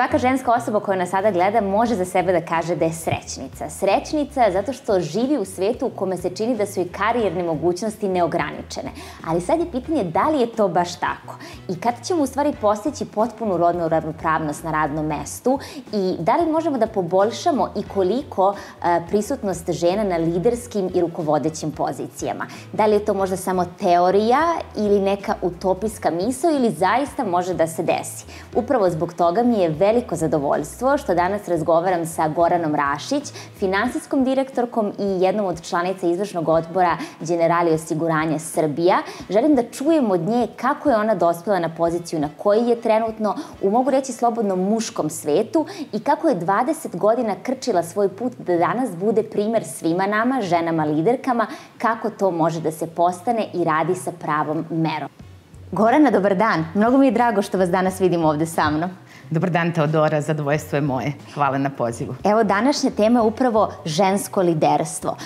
Svaka ženska osoba koja nas sada gleda može za sebe da kaže da je srećnica. Srećnica zato što živi u svetu u kome se čini da su i karijerne mogućnosti neograničene. Ali sad je pitanje da li je to baš tako i kada ćemo u stvari postići potpunu rodnu ravnopravnost na radnom mestu i da li možemo da poboljšamo i koliko prisutnost žena na liderskim i rukovodećim pozicijama. Da li je to možda samo teorija ili neka utopijska misao ili zaista može da se desi. Upravo zbog toga mi je veliko zadovoljstvo što danas razgovaram sa Goranom Rašić, finansijskom direktorkom i jednom od članica izvršnog odbora Generali osiguranja Srbija. Želim da čujem od nje kako je ona dospela na poziciju na kojoj je trenutno u, mogu reći slobodno, muškom svetu i kako je 20 godina krčila svoj put da danas bude primer svima nama, ženama liderkama, kako to može da se postane i radi sa pravom merom. Gorana, dobar dan. Mnogo mi je drago što vas danas vidim ovde sa mnom. Dobar dan, Teodora, zadovoljstvo je moje. Hvala na pozivu. Evo, današnja tema je upravo žensko liderstvo.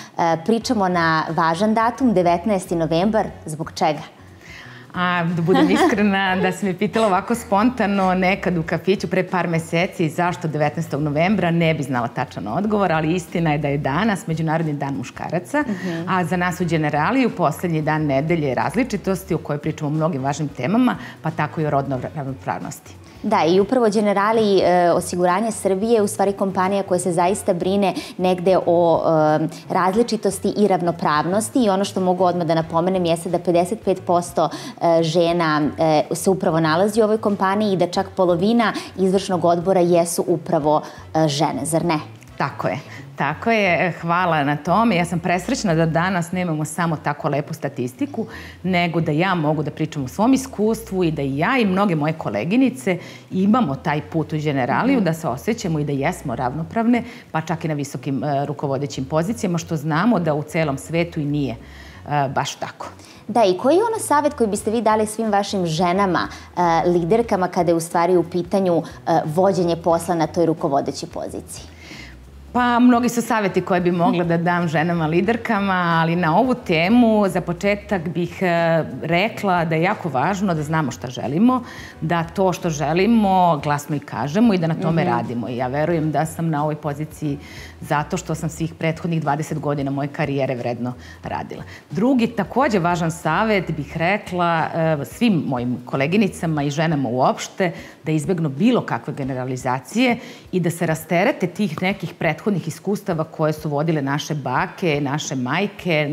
Pričamo na važan datum, 19. novembar. Zbog čega? Da budem iskrena, da si me pitala ovako spontano nekad u kafiću pre par meseci zašto 19. novembra, ne bi znala tačan odgovor, ali istina je da je danas Međunarodni dan muškaraca, a za nas u Generali u poslednji dan nedelje različitosti o kojoj pričamo o mnogim važnim temama, pa tako i o rodnoj ravnopravnosti. Da, i upravo Generali osiguranja Srbije je u stvari kompanija koja se zaista brine negde o različitosti i ravnopravnosti i ono što mogu odmah da napomenem jeste da 55% žena se upravo nalazi u ovoj kompaniji i da čak polovina izvršnog odbora jesu upravo žene, zar ne? Tako je. Tako je, hvala na tome. Ja sam presrećna da danas nemamo samo tako lepu statistiku, nego da ja mogu da pričam o svom iskustvu i da i ja i mnoge moje koleginice imamo taj put u Generaliju, da se osjećamo i da jesmo ravnopravne, pa čak i na visokim rukovodećim pozicijama, što znamo da u celom svetu i nije baš tako. Da, i koji je ono savjet koji biste vi dali svim vašim ženama, liderkama, kada je u stvari u pitanju vođenje posla na toj rukovodećoj poziciji? Pa, mnogi su savjeti koje bi mogla da dam ženama liderkama, ali na ovu temu za početak bih rekla da je jako važno da znamo šta želimo, da to što želimo glasno i kažemo i da na tome radimo. I ja verujem da sam na ovoj poziciji zato što sam svih prethodnih 20 godina moje karijere vredno radila. Drugi, takođe važan savjet bih rekla svim mojim koleginicama i ženama uopšte da izbegnu bilo kakve generalizacije i da se rasterete tih nekih prethodnih iskustava koje su vodile naše bake, naše majke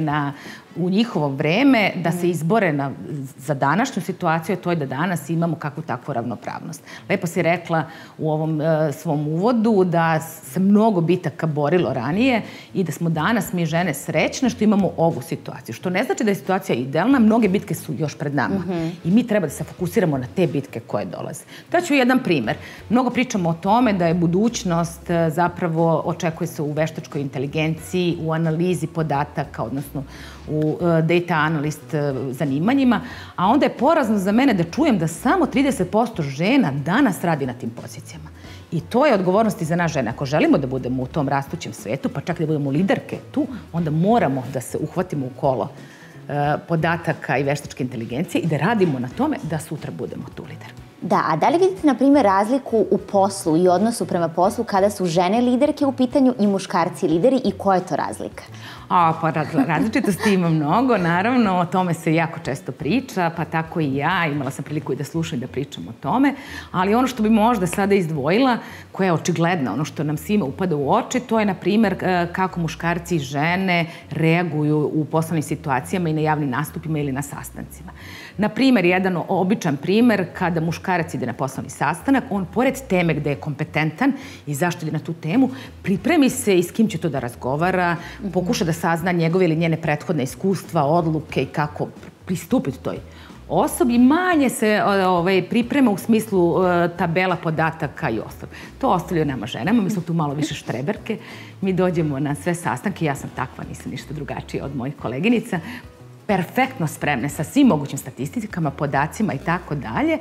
u njihovo vreme, da se izbore za današnju situaciju, a to je da danas imamo kakvu takvu ravnopravnost. Lepo si rekla u ovom svom uvodu da se mnogo bitaka borilo ranije i da smo danas mi žene srećne što imamo ovu situaciju. Što ne znači da je situacija idealna, mnoge bitke su još pred nama i mi treba da se fokusiramo na te bitke koje dolaze. Daću jedan primer. Mnogo pričamo o tome da je budućnost zapravo očekuje se u veštačkoj inteligenciji, u analizi podataka, odnosno u data analyst zanimanjima, a onda je porazno za mene da čujem da samo 30% žena danas radi na tim pozicijama. I to je odgovornost i za nas žene. Ako želimo da budemo u tom rastućem svetu, pa čak da budemo liderke tu, onda moramo da se uhvatimo u kolo podataka i veštačke inteligencije i da radimo na tome da sutra budemo tu lider. Da, a da li vidite, na primjer, razliku u poslu i odnosu prema poslu kada su žene liderke u pitanju i muškarci lideri i koja je to razlika? Pa različitosti ima mnogo, naravno, o tome se jako često priča, pa tako i ja, imala sam priliku i da slušam i da pričam o tome, ali ono što bi možda sada izdvojila, koja je očigledna, ono što nam svima upada u oči, to je, na primjer, kako muškarci i žene reaguju u poslovnim situacijama i na javnim nastupima ili na sastancima. Na primjer, jedan običan primjer, kada muškarac ide na poslovni sastanak, on pored teme gde je kompetentan i zašto ide na tu temu, pripremi se i s kim će to da razgovara, pokuša da sazna njegove ili njene prethodne iskustva, odluke i kako pristupiti toj osobi. Manje se priprema u smislu tabela podataka i ostalo. To ostavljaju nama ženama, mi smo tu malo više štreberke. Mi dođemo na sve sastanke, ja sam takva, nisam ništa drugačija od mojih koleginica. perfektno spremne sa svim mogućim statistikama, podacima i tako dalje,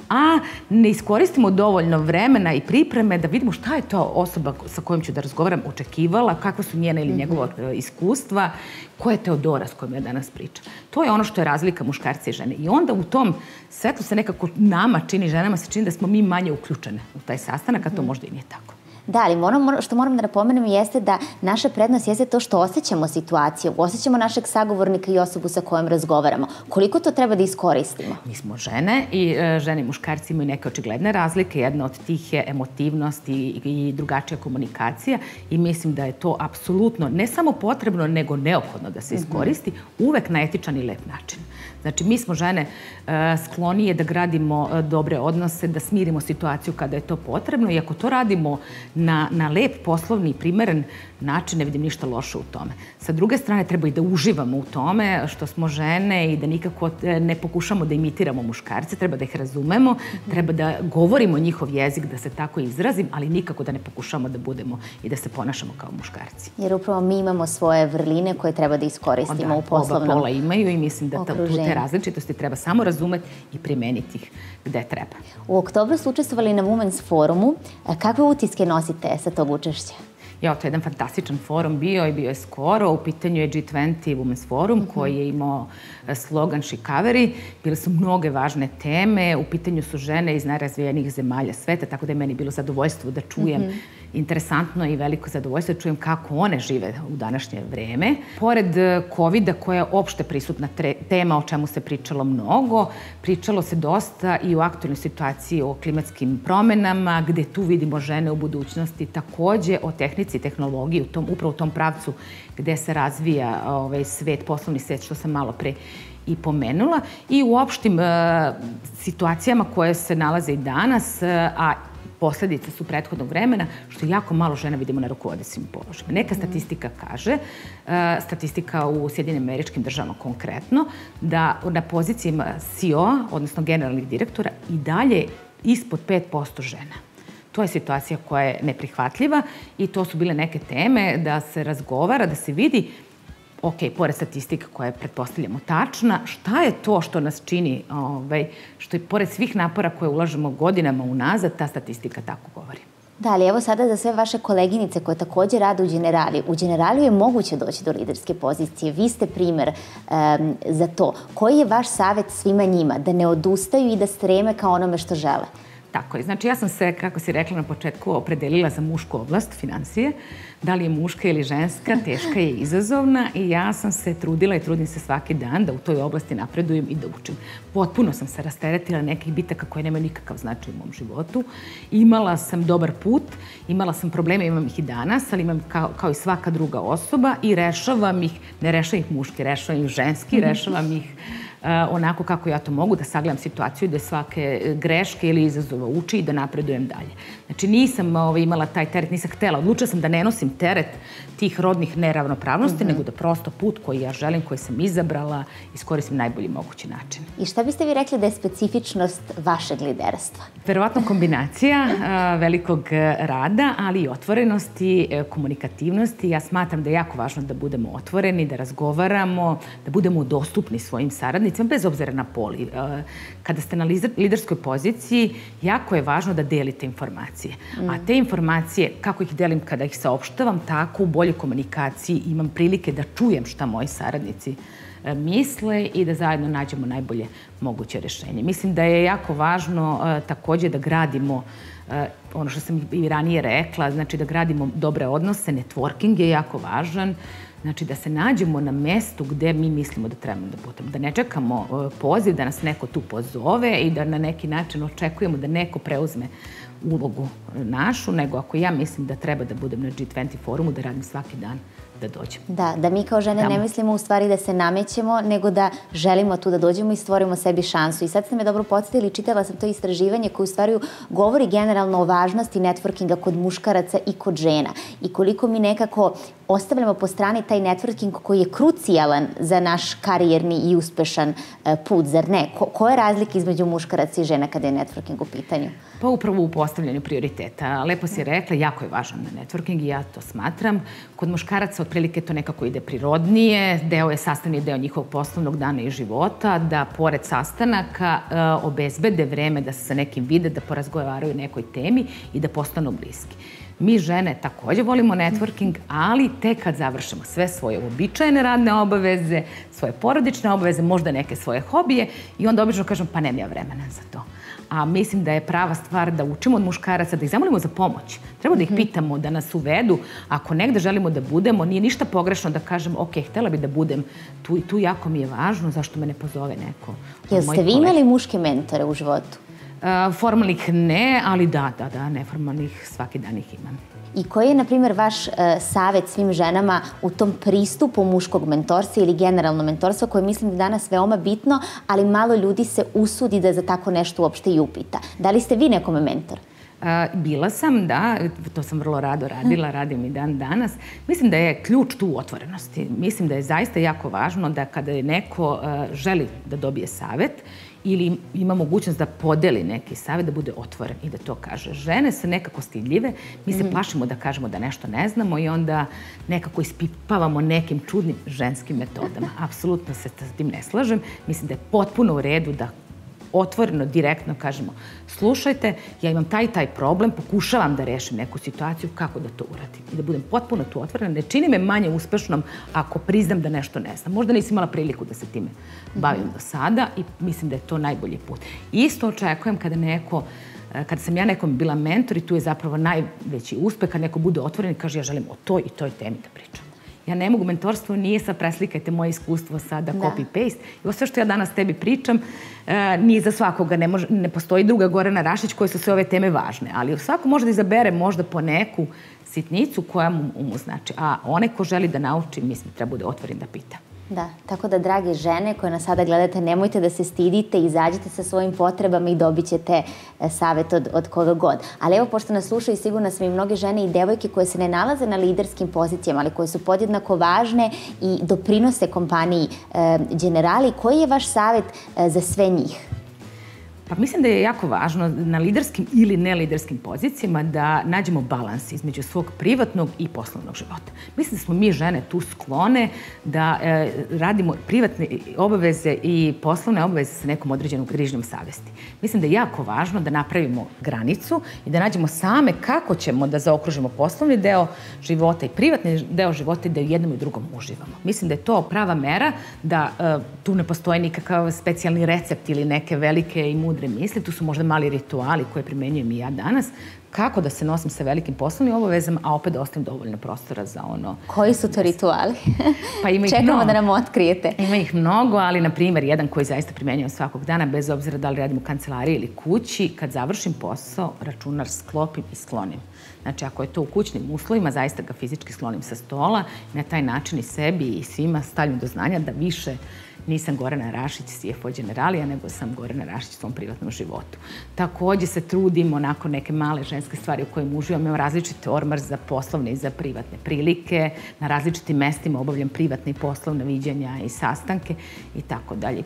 a ne iskoristimo dovoljno vremena i pripreme da vidimo šta je to osoba sa kojom ću da razgovaram očekivala, kakva su njena ili njegova iskustva, ko je Teodora s kojom ja danas pričam. To je ono što je razlika muškarca i žene. I onda u tom svetlu se nekako nama čini, ženama se čini da smo mi manje uključene u taj sastanak, a to možda i nije tako. Da, ali što moram da napomenem jeste da naša prednost jeste to što osjećamo situaciju, osjećamo našeg sagovornika i osobu sa kojom razgovaramo. Koliko to treba da iskoristimo? Mi smo žene i žene i muškarci imaju neke očigledne razlike. Jedna od tih je emotivnost i drugačija komunikacija i mislim da je to apsolutno ne samo potrebno, nego neophodno da se iskoristi uvek na etičan i lep način. Znači, mi smo žene sklonije da gradimo dobre odnose, da smirimo situaciju kada je to potrebno i ako to radimo na lep, poslovni i primeren način, ne vidim ništa loše u tome. Sa druge strane, treba i da uživamo u tome što smo žene i da nikako ne pokušamo da imitiramo muškarce, treba da ih razumemo, treba da govorimo njihov jezik, da se tako izrazim, ali nikako da ne pokušamo da budemo i da se ponašamo kao muškarci. Jer upravo mi imamo svoje vrline koje treba da iskoristimo u poslovnom oba pola imaju i mislim da te različitosti treba samo razumeti i primeniti ih gde treba. U oktobru ste učestvovali na Women's forumu. Kakve utiske nosite sa tog učešća? To je jedan fantastičan forum bio je skoro. U pitanju je G20 Women's Forum koji je imao slogan Shikaveri. Bile su mnoge važne teme. U pitanju su žene iz najrazvijenijih zemalja sveta, tako da je meni bilo zadovoljstvo da čujem interesantno i veliko zadovoljstvo da čujem kako one žive u današnje vreme. Pored COVID-a koja je opšte prisutna tema o čemu se pričalo mnogo, pričalo se dosta i u aktualnoj situaciji o klimatskim promenama, gde tu vidimo žene u budućnosti, takođe o tehnici i tehnologiji, upravo u tom pravcu gde se razvija svet, poslovni svet, što sam malo pre i pomenula, i u opštim situacijama koje se nalaze i danas, a posledice su prethodnog vremena, što jako malo žena vidimo na rukovodećim položajima. Neka statistika kaže, statistika u Sjedinjenim Američkim Državama konkretno, da na pozicijama CEO, odnosno generalnih direktora, i dalje ispod 5% žena. To je situacija koja je neprihvatljiva i to su bile neke teme da se razgovara, da se vidi, pored statistika koja je, pretpostavljamo, tačna, šta je to što nas čini, što je pored svih napora koje ulažemo godinama unazad, ta statistika tako govori. Da, ali evo sada za sve vaše koleginice koje takođe rade u Generaliju. U Generaliju je moguće doći do liderske pozicije. Vi ste primer za to. Koji je vaš savet svima njima da ne odustaju i da streme ka onome što žele? Tako je. Znači, ja sam se, kako si rekla na početku, opredelila za mušku oblast, finansije. Da li je muška ili ženska, teška je i izazovna i ja sam se trudila i trudim se svaki dan da u toj oblasti napredujem i da učim. Potpuno sam se rasteretila nekih bitaka koje nemaju nikakav značaj u mom životu. Imala sam dobar put, imala sam probleme, imam ih i danas, ali imam kao i svaka druga osoba i rešavam ih, ne rešavam ih muški, rešavam ih ženski, rešavam ih onako kako ja to mogu, da sagledam situaciju, da svake greške ili izazova uči i da napredujem dalje. Znači, nisam imala taj teret, nisam htela. Odlučila sam da ne nosim teret tih rodnih neravnopravnosti, nego da prosto put koji ja želim, koji sam izabrala, iskoristim najbolji mogući način. I šta biste vi rekli da je specifičnost vašeg liderstva? Verovatno kombinacija velikog rada, ali i otvorenosti, komunikativnosti. Ja smatram da je jako važno da budemo otvoreni, da razgovaramo, da budemo dostupni svojim saradnicima, bez obzira na pol. Kada ste na liderskoj poziciji, jako je važno da delite informacije. A te informacije, kako ih delim kada ih saopštavam, tako u boljoj komunikaciji imam prilike da čujem šta moji saradnici misle i da zajedno nađemo najbolje moguće rešenje. Mislim da je jako važno takođe da gradimo ono što sam i ranije rekla, znači da gradimo dobre odnose, networking je jako važan, znači da se nađemo na mestu gde mi mislimo da trebamo da budemo. Da ne čekamo poziv, da nas neko tu pozove i da na neki način očekujemo da neko preuzme ulogu našu, nego ako ja mislim da treba da budem na G20 forumu, da radim svaki dan, da dođem. Da mi kao žene ne mislimo u stvari da se namećemo, nego da želimo tu da dođemo i stvorimo sebi šansu. I sad ste me dobro podsjetili, čitala sam to istraživanje koje u stvari govori generalno o važnosti networkinga kod muškaraca i kod žena. I koliko mi nekako ostavljamo po strani taj networking koji je krucijalan za naš karijerni i uspešan put, zar ne? Koja je razlika između muškaraca i žena kada je networking u pitanju? Pa upravo u postavljanju prioriteta. Lepo si rekla, jako je važan networking i ja to smatram. Kod muškaraca od otprilike to nekako ide prirodnije, deo je sastavni deo njihovog poslovnog dana i života, da pored sastanaka obezbede vreme da se sa nekim vide, da porazgovaraju o nekoj temi i da postanu bliski. Mi žene takođe volimo networking, ali tek kad završimo sve svoje uobičajene radne obaveze, svoje porodične obaveze, možda neke svoje hobije i onda obično kažem pa nemam ja vremena za to. A mislim da je prava stvar da učimo od muškaraca, da ih zamolimo za pomoć. Treba da ih pitamo, da nas uvedu. Ako negde želimo da budemo, nije ništa pogrešno da kažem, ok, htela bi da budem tu i tu, jako mi je važno, zašto me ne pozove neko. Jel ste vi imali muške mentore u životu? Formalnih ne, ali da, neformalnih svaki dan ih imam. I koji je, na primjer, vaš savjet svim ženama u tom pristupu muškog mentorstva ili generalno mentorstva, koje mislim da je danas veoma bitno, ali malo ljudi se usudi da za tako nešto uopšte i upita. Da li ste vi nekome mentor? Bila sam, da, to sam vrlo rado radila, radim i dan danas. Mislim da je ključ tu u otvorenosti. Mislim da je zaista jako važno da kada je neko želi da dobije savjet ili ima mogućnost da podeli neki savjet, da bude otvoren i da to kaže. Žene su nekako stidljive, mi se plašimo da kažemo da nešto ne znamo i onda nekako ispipavamo nekim čudnim ženskim metodama. Apsolutno se s tim ne slažem. Mislim da je potpuno u redu da otvoreno, direktno kažemo slušajte, ja imam taj problem, pokušavam da rešim neku situaciju, kako da to uradim. I da budem potpuno tu otvorena. Ne čini me manje uspešnom ako priznam da nešto ne znam. Možda nisam imala priliku da se time bavim do sada i mislim da je to najbolji put. Isto očekujem kada sam ja nekom bila mentor i tu je zapravo najveći uspeh, kad neko bude otvoren i kaže ja želim o toj i toj temi da pričam. Ja ne mogu, mentorstvo nije sad preslikajte moje iskustvo sada copy-paste. I ovo sve što ja danas tebi pričam nije za svakoga, ne postoji druga Gorana Rašić koje su sve ove teme važne, ali svako može da izabere možda po neku sitnicu koja mu znači. A one ko želi da nauči, mislim, treba bude otvoren da pita. Da, tako da, drage žene koje nas sada gledate, nemojte da se stidite, izađite sa svojim potrebama i dobit ćete savjet od koga god. Ali evo, pošto nas slušaju, sigurno sam i mnoge žene i devojke koje se ne nalaze na liderskim pozicijama, ali koje su podjednako važne i doprinose kompaniji Generali. Koji je vaš savjet za sve njih? Pa mislim da je jako važno na liderskim ili neliderskim pozicijama da nađemo balans između svog privatnog i poslovnog života. Mislim da smo mi žene tu sklone da radimo privatne obaveze i poslovne obaveze sa nekom određenom grižnjom savesti. Mislim da je jako važno da napravimo granicu i da nađemo same kako ćemo da zaokružimo poslovni deo života i privatni deo života i da u jednom i drugom uživamo. Mislim da je to prava mera, da tu ne postoji nikakav specijalni recept ili neke velike i mudre misli, tu su možda mali rituali koje primenjujem i ja danas, kako da se nosim sa velikim poslovnim obavezama, a opet da ostavim dovoljno prostora za ono... Koji su to rituali? Pa ima ih Čekamo da nam otkrijete. Ima ih mnogo, ali na primjer jedan koji zaista primenjujem svakog dana, bez obzira da li radim u kancelariji ili kući, kad završim posao, računar sklopim i sklonim. Znači, ako je to u kućnim uslovima, zaista ga fizički sklonim sa stola i na taj način i sebi i svima stavljam do znanja da više nisam Gorana Rašić, CFO Generalija, nego sam Gorana Rašić u svom privatnom životu. Takođe se trudim onako neke male ženske stvari u kojim uživam. Imam različite ormar za poslovne i za privatne prilike. Na različitim mestima obavljam privatne i poslovne viđanja i sastanke i tako dalje.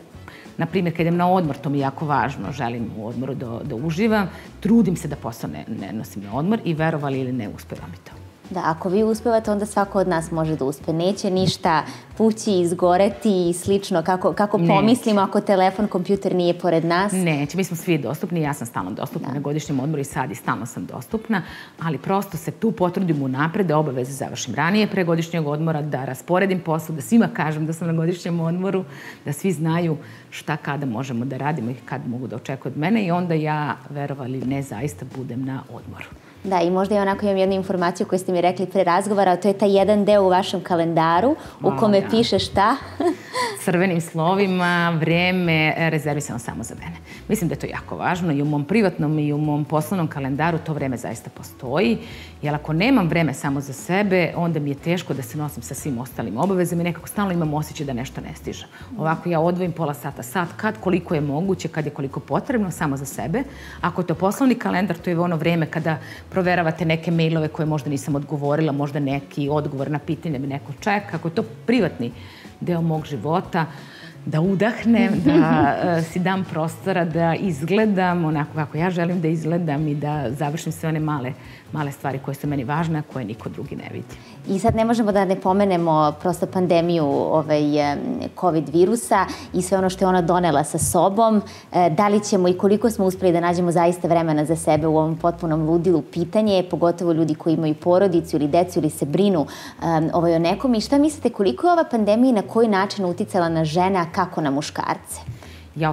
Naprimjer, kad idem na odmor, to mi je jako važno, želim u odmoru da uživam, trudim se da posao ne nosim na odmor i verovali ili ne, uspeva mi to. Da, ako vi uspevate, onda svako od nas može da uspe. Neće ništa pući, izgoreti i slično, kako pomislimo ako telefon, kompjuter nije pored nas. Neće, mi smo svi dostupni, ja sam stalno dostupna na godišnjem odmoru i sad i stalno sam dostupna, ali prosto se tu potrudim unapred da obaveze završim ranije pre godišnjeg odmora, da rasporedim posao, da svima kažem da sam na godišnjem odmoru, da svi znaju šta kada možemo da radimo i kad mogu da očekuju od mene i onda ja, verovali ne, zaista budem na odmoru. Da, i možda onako imam jednu informaciju koju ste mi rekli pre razgovara, a to je taj jedan deo u vašem kalendaru u kome piše šta? Crvenim slovima, vreme rezervisano samo za mene. Mislim da je to jako važno i u mom privatnom i u mom poslovnom kalendaru to vreme zaista postoji, jer ako nemam vreme samo za sebe, onda mi je teško da se nosim sa svim ostalim obavezama i nekako stalno imam osjećaj da nešto ne stižem. Ovako ja odvojim pola sata, sat, kad koliko je moguće, kad je koliko potrebno, samo za sebe. Ako je to poslovni kalendar, to je ono vreme kada proveravate neke mailove koje možda nisam odgovorila, možda neki odgovor na pitanje mi neko čeka. Ako je to privatni deo mog života, da udahnem, da si dam prostora, da izgledam onako kako ja želim da izgledam i da završim sve one male stvari koje su meni važne, a koje niko drugi ne vidi. I sad ne možemo da ne pomenemo prosto pandemiju COVID virusa i sve ono što je ona donela sa sobom. Da li ćemo i koliko smo uspeli da nađemo zaista vremena za sebe u ovom potpunom ludilu, pitanje je, pogotovo ljudi koji imaju porodicu ili decu ili se brinu o nekom. I šta mislite, koliko je ova pandemija i na koji način uticala na žene, a kako na muškarce?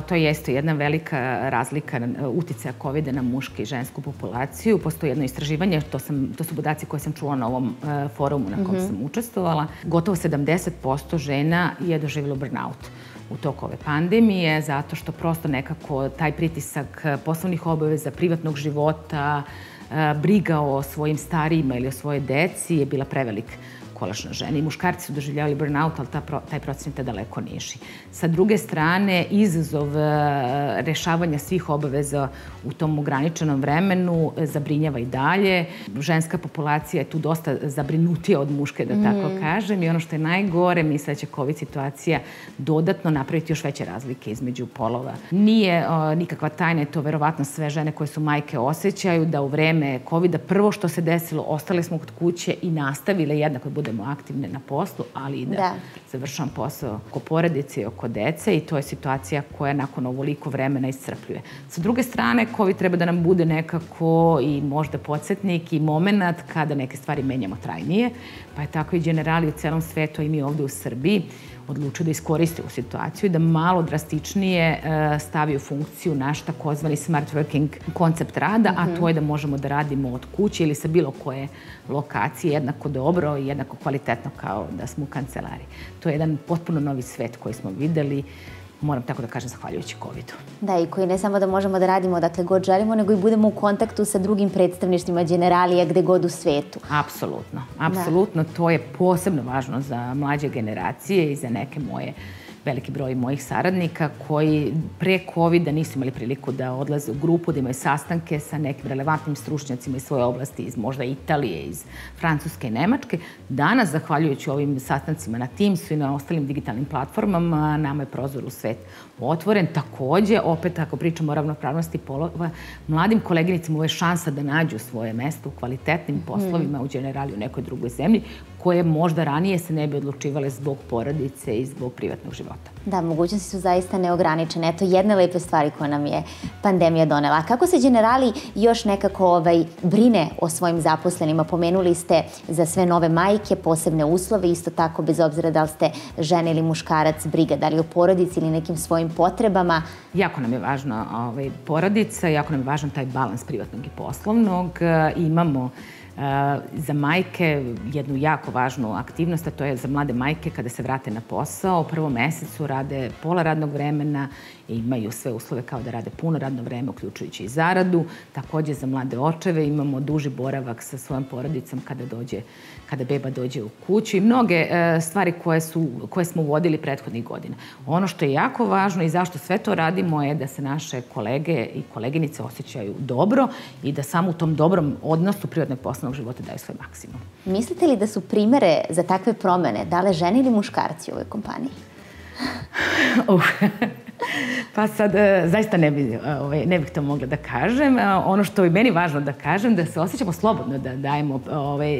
To jeste jedna velika razlika uticaja COVID-a na mušku i žensku populaciju. Postoji jedno istraživanje, to su podaci koje sam čula na ovom forumu na kom sam učestvovala. Gotovo 70% žena je doživjelo burnout u toku ove pandemije, zato što prosto nekako taj pritisak poslovnih obaveza, privatnog života, briga o svojim starijima ili o svojoj deci je bila prevelik kolaž na žene. I muškarci su doživljavali burnout, ali taj procenat je daleko niži. Sa druge strane, izazov rešavanja svih obaveza u tom ograničenom vremenu zabrinjava i dalje. Ženska populacija je tu dosta zabrinutija od muške, da tako kažem. I ono što je najgore, misle da će COVID situacija dodatno napraviti još veće razlike između polova. Nije nikakva tajna, to verovatno sve žene koje su majke osjećaju, da u vreme COVID-a prvo što se desilo, ostale smo kod kuće i nastavile jednako da budemo aktivne na poslu, ali i da završavam posao oko porodice i oko dece, i to je situacija koja nakon ovoliko vremena iscrpljuje. Sa druge strane, COVID treba da nam bude nekako i možda podsjetnik i moment kada neke stvari menjamo trajnije, pa je tako i generali u celom svetu i mi ovde u Srbiji odlučio da iskoriste u situaciju i da malo drastičnije stavi u funkciju naš takozvani smart working koncept rada, a to je da možemo da radimo od kuće ili sa bilo koje lokacije jednako dobro i jednako kvalitetno kao da smo u kancelariji. To je jedan potpuno novi svet koji smo videli, moram tako da kažem, zahvaljujući COVID-u. Da, i koji ne samo da možemo da radimo dakle god želimo, nego i budemo u kontaktu sa drugim predstavništvima generalija gde god u svetu. Apsolutno. Apsolutno. To je posebno važno za mlađe generacije i za neke veliki broj mojih saradnika koji pre COVID-a nisu imali priliku da odlaze u grupu, da imaju sastanke sa nekim relevantnim stručnjacima iz svoje oblasti, iz možda Italije, iz Francuske i Nemačke. Danas, zahvaljujući ovim sastancima na Teamsu i na ostalim digitalnim platformama, nama je prozor u svet otvoren. Takođe, opet ako pričamo o ravnopravnosti polova, mladim koleginicama ovo je šansa da nađu svoje mesto u kvalitetnim poslovima u generali u nekoj drugoj zemlji, koje možda ranije se ne bi odlučivale zbog porodice i zbog privatnog života. Da, mogućnosti su zaista neograničene. Eto, jedne lepe stvari koje nam je pandemija donela. A kako se generali još nekako brine o svojim zaposlenima? Pomenuli ste za sve nove majke posebne uslove, isto tako bez obzira da li ste žena ili muškarac, briga da li o porodici ili nekim svojim potrebama. Jako nam je važna porodica, jako nam je važan taj balans privatnog i poslovnog. Imamo za majke jednu jako važnu aktivnost, a to je za mlade majke kada se vrate na posao. U prvom mesecu rade pola radnog vremena i imaju sve uslove kao da rade puno radno vreme, uključujući i zaradu. Takođe za mlade očeve imamo duži boravak sa svojom porodicom kada beba dođe u kuću i mnoge stvari koje smo uvodili prethodnih godina. Ono što je jako važno i zašto sve to radimo je da se naše kolege i koleginice osjećaju dobro i da samo u tom dobrom odnosu privatnog poslovnog života daju svoj maksimum. Mislite li da su primere za takve promene dale žene ili muškarci u ovoj kompaniji? Pa sad, zaista ne bih to mogla da kažem. Ono što je meni važno da kažem, da se osjećamo slobodno da dajemo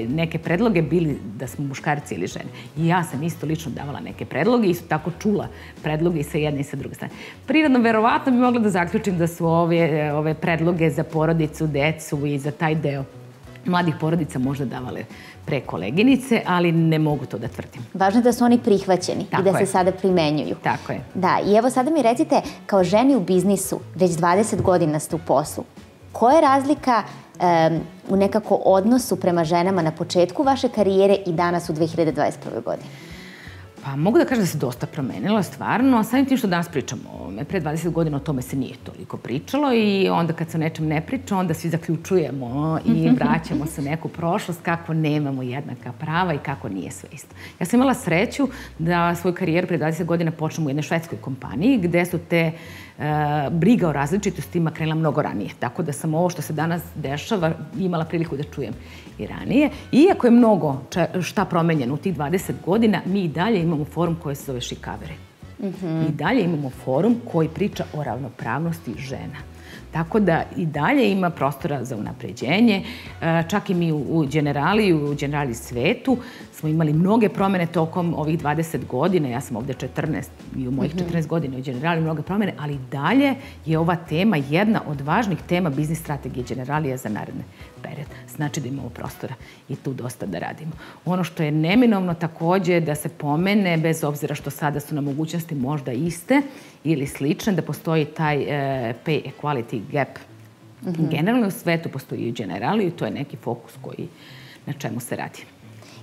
neke predloge, bili da smo muškarci ili žene. I ja sam isto lično davala neke predloge i isto tako čula predloge i sa jedne i sa druge strane. Prirodno, verovatno bi mogla da zaključim da su ove predloge za porodicu, decu i za taj deo mladih porodica možda davale pre koleginice, ali ne mogu to da tvrdim. Važno je da su oni prihvaćeni i da se sada primenjuju. Tako je. Da, i evo sada mi recite, kao ženi u biznisu, već 20 godina ste u poslu, koja je razlika u nekako odnosu prema ženama na početku vaše karijere i danas u 2021. godini? Pa mogu da kažem da se dosta promenilo, stvarno. Samim tim što danas pričamo o ovome, pre 20 godina o tome se nije toliko pričalo i onda kad se o nečem ne priča, onda svi zaključujemo i vraćamo se u neku prošlost kako nemamo jednaka prava i kako nije sve isto. Ja sam imala sreću da svoju karijeru pre 20 godina počnem u jednoj švedskoj kompaniji gde su te briga o različitostima krenula mnogo ranije. Tako da sam ovo što se danas dešava imala priliku da čujem i ranije. Iako je mnogo šta promenjeno u tih 20 godina, mi i dalje imamo forum koji se zove She Covery. I dalje imamo forum koji priča o ravnopravnosti žena. Tako da i dalje ima prostora za unapređenje. Čak i mi u Generali svetu smo imali mnoge promene tokom ovih 20 godina. Ja sam ovde 14 i u mojih 14 godina u Generali mnoge promene, ali dalje je ova tema jedna od važnih tema biznis strategije Generalija za naredne period. Znači da imamo prostora i tu dosta da radimo. Ono što je neminovno takođe da se pomene, bez obzira što sada su na mogućnosti možda iste ili slične, da postoji taj pay equality gap. Generalno u svetu postoji i u Generaliju i to je neki fokus na čemu se radi.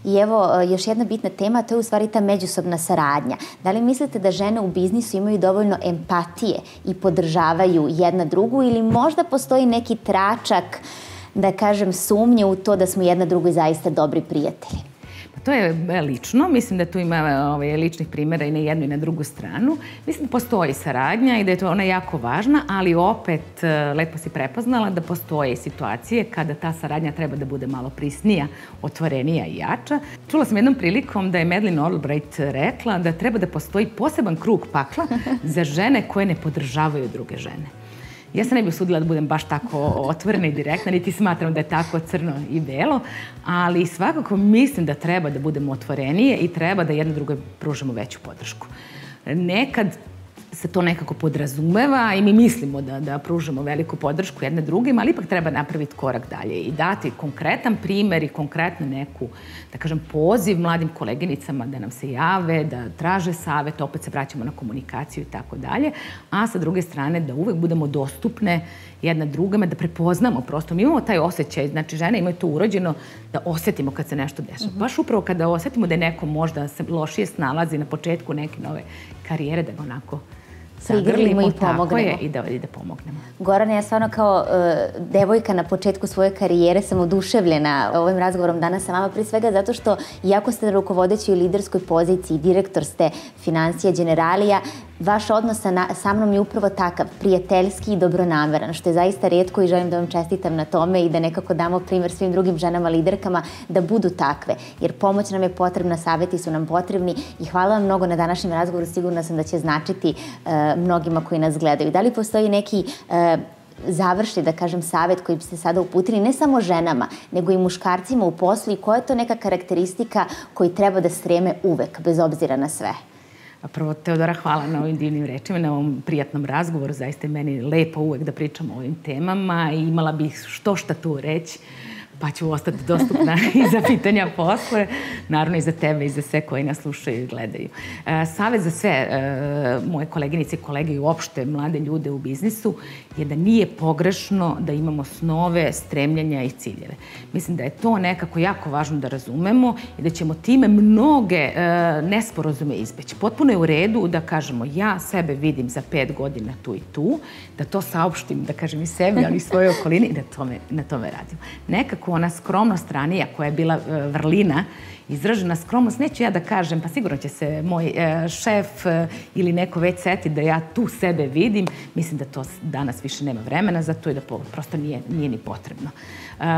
I evo, još jedna bitna tema, to je u stvari ta međusobna saradnja. Da li mislite da žene u biznisu imaju dovoljno empatije i podržavaju jedna drugu ili možda postoji neki tračak, da kažem, sumnje u to da smo jedna drugoj zaista dobri prijatelji? To je lično. Mislim da tu ima ličnih primjera i na jednu i na drugu stranu. Mislim da postoji saradnja i da je to ona jako važna, ali opet lepo si prepoznala da postoje situacije kada ta saradnja treba da bude malo prisnija, otvorenija i jača. Čula sam jednom prilikom da je Madeleine Albright rekla da treba da postoji poseban krug pakla za žene koje ne podržavaju druge žene. Ja se ne bih usudila da budem baš tako otvorena i direktna, niti smatram da je tako crno i belo, ali svakako mislim da treba da budemo otvorenije i treba da jedno drugoj pružamo veću podršku. Nekad se to nekako podrazumeva i mi mislimo da pružamo veliku podršku jedne drugima, ali ipak treba napraviti korak dalje i dati konkretan primer i konkretno neku, da kažem, poziv mladim koleginicama da nam se jave, da traže savet, opet se vraćamo na komunikaciju i tako dalje, a sa druge strane da uvek budemo dostupne jedna drugama, da prepoznamo prosto. Mi imamo taj osjećaj, znači žene imaju to urođeno da osetimo kad se nešto dešava. Baš upravo kada osetimo da je neko možda se lošije snalazi na početku neke nove karijere, da ga onako prigrlimo i pomognemo. Tako je, i da pomognemo. Gorane, ja stvarno kao devojka na početku svoje karijere sam oduševljena ovim razgovorom danas sa vama, prije svega zato što iako ste na rukovodećoj liderskoj poziciji, direktor ste financija Generalija, vaš odnos sa mnom je upravo takav, prijateljski i dobronameran, što je zaista retko i želim da vam čestitam na tome i da nekako damo primjer svim drugim ženama liderkama da budu takve, jer pomoć nam je potrebna, savjeti su nam potrebni i hvala vam mnogo na današnjem razgovoru, sigurna sam da će značiti mnogima koji nas gledaju. Da li postoji neki završni, da kažem, savjet koji biste sada uputili ne samo ženama, nego i muškarcima u poslu i koja je to neka karakteristika koji treba da streme uvek, bez obzira na sve? Prvo, Teodora, hvala na ovim divnim rečima, na ovom prijatnom razgovoru. Zaista je meni lepo uvek da pričam o ovim temama i imala bih šta tu reći, pa ću ostati dostupna i za pitanja posle, naravno i za tebe i za sve koji nas slušaju i gledaju. Savet za sve moje koleginice i kolege i uopšte mlade ljude u biznisu je da nije pogrešno da imamo snove, stremljenja i ciljeve. Mislim da je to nekako jako važno da razumemo i da ćemo time mnoge nesporazume izbeći. Potpuno je u redu da kažemo ja sebe vidim za 5 godina tu i tu, da to saopštim, da kažem i sebi, ali i svojoj okolini i da na tome radimo. Nekako ona skromnost ranija koja je bila vrlina, izražena skromnost, neću ja da kažem, pa sigurno će se moj šef ili neko već setiti da ja tu sebe vidim. Mislim da to danas više nema vremena za to i da prosto nije ni potrebno.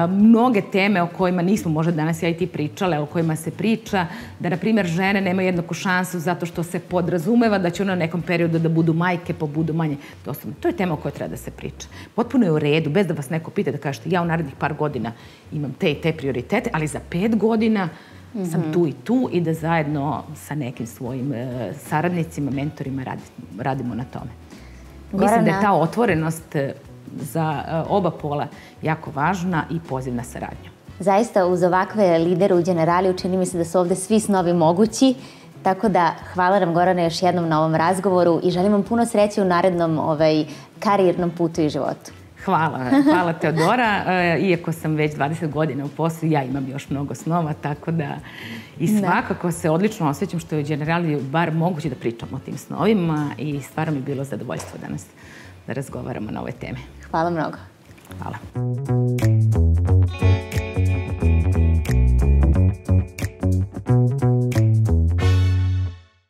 Mnoge teme o kojima nismo možda danas ja i ti pričale, o kojima se priča, da na primjer žene nemaju jednaku šansu zato što se podrazumeva da će ono u nekom periodu da budu majke pa budu manje dostupne. To je tema o kojoj treba da se priča. Potpuno je u redu, bez da vas neko pita da kažete ja u narednih par godina imam te i te prioritete, ali za 5 godina sam tu i tu i da zajedno sa nekim svojim saradnicima, mentorima radimo na tome. Mislim da je ta otvorenost za oba pola jako važna i poziv na saradnju. Zaista uz ovakve lidere u Generaliju čini mi se da su ovde svi snovi mogući, tako da hvala nam Gorane još jednom na ovom razgovoru i želim vam puno sreće u narednom karijernom putu i životu. Hvala Teodora. Iako sam već 20 godina u poslu, ja imam još mnogo snova, tako da i svakako se odlično osjećam što je u Generaliju bar moguće da pričamo o tim snovima i stvarno mi je bilo zadovoljstvo danas da razgovaramo na ove teme. Hvala mnogo. Hvala.